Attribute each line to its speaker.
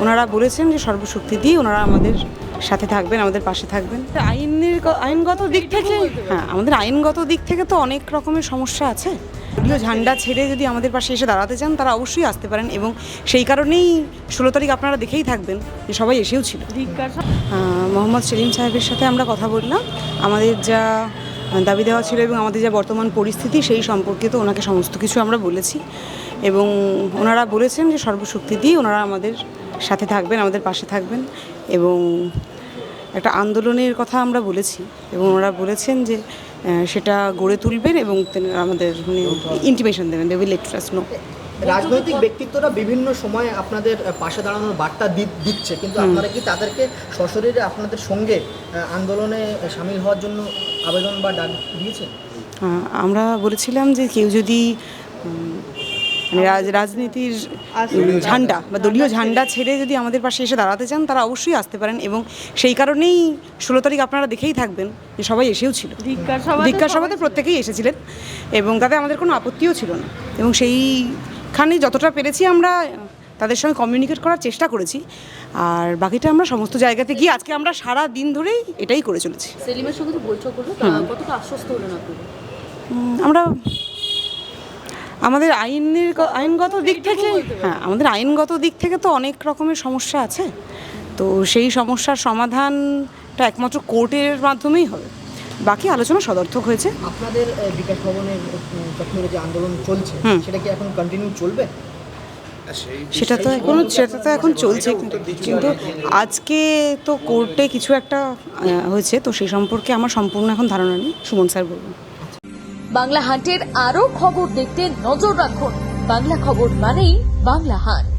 Speaker 1: ওনারা বলেছেন যে সর্বশক্তি দিয়ে ওনারা আমাদের সাথে থাকবেন, আমাদের পাশে থাকবেন। আইনগত দিক থেকে আমাদের আইনগত দিক থেকে তো অনেক রকমের সমস্যা আছে। দলীয় ঝান্ডা ছেড়ে যদি আমাদের পাশে এসে দাঁড়াতে চান তারা অবশ্যই আসতে পারেন, এবং সেই কারণেই 16 তারিখ আপনারা দেখেই থাকবেন যে সবাই এসেও ছিল। মোহাম্মদ সেলিম সাহেবের সাথে আমরা কথা বললাম, আমাদের যা দাবি দেওয়া ছিল এবং আমাদের যা বর্তমান পরিস্থিতি সেই সম্পর্কে তো ওনাকে সমস্ত কিছু আমরা বলেছি, এবং ওনারা বলেছেন যে সর্বশক্তি দিয়ে ওনারা আমাদের সাথে থাকবেন, আমাদের পাশে থাকবেন, এবং একটা আন্দোলনের কথা আমরা বলেছি এবং ওনারা বলেছেন যে সেটা গড়ে তুলবেন এবং আমাদের ইন্টিমেশন দেবেন, they will let us know.
Speaker 2: রাজনৈতিক ব্যক্তিত্বরা বিভিন্ন সময় আপনাদের পাশে দাঁড়ানোর বার্তা দিচ্ছে, কিন্তু আপনারা কি তাদেরকে সশরীরে আপনাদের সঙ্গে আন্দোলনে সামিল হওয়ার জন্য আবেদন বা ডাক দিয়েছেন?
Speaker 1: আমরা বলেছিলাম যে কেউ যদি রাজনীতির ঝান্ডা বা দলীয় ঝান্ডা ছেড়ে যদি আমাদের পাশে এসে দাঁড়াতে চান তারা অবশ্যই আসতে পারেন, এবং সেই কারণেই 16 তারিখ আপনারা দেখেই থাকবেন যে সবাই এসেও ছিল। ধিক্কার সভাতে প্রত্যেকেই এসেছিলেন এবং তাতে আমাদের কোনো আপত্তিও ছিল না, এবং সেইখানে যতটা পেরেছি আমরা তাদের সঙ্গে কমিউনিকেট করার চেষ্টা করেছি, আর বাকিটা আমরা সমস্ত জায়গাতে গিয়ে আজকে আমরা সারা দিন ধরেই এটাই করে চলেছি।
Speaker 3: সেলিমের সঙ্গে যে বৈঠক হলো কতটা আশ্বস্ত হলেন আপনি?
Speaker 1: আমরা আমাদের আইনগত দিক থেকে আমাদের আইনগত দিক থেকে তো অনেক রকমের সমস্যা আছে, তো সেই সমস্যার সমাধানটা একমাত্র কোর্টের মাধ্যমেই হবে। বাকি আলোচনা সদর্থক হয়েছে।
Speaker 2: আপনাদের বিকাশ ভবনের চত্বরে যে আন্দোলন চলছে সেটা কি এখন কন্টিনিউ চলবে?
Speaker 1: সেটা তো এখন চলছে, কিন্তু আজকে তো কোর্টে কিছু একটা হয়েছে, তো সেই সম্পর্কে আমার সম্পূর্ণ এখন ধারণা নেই। সুমন স্যার বলবেন।
Speaker 3: বাংলা হান্টের আরো খবর দেখতে নজর রাখুন। বাংলা খবর মানেই বাংলা হান্ট।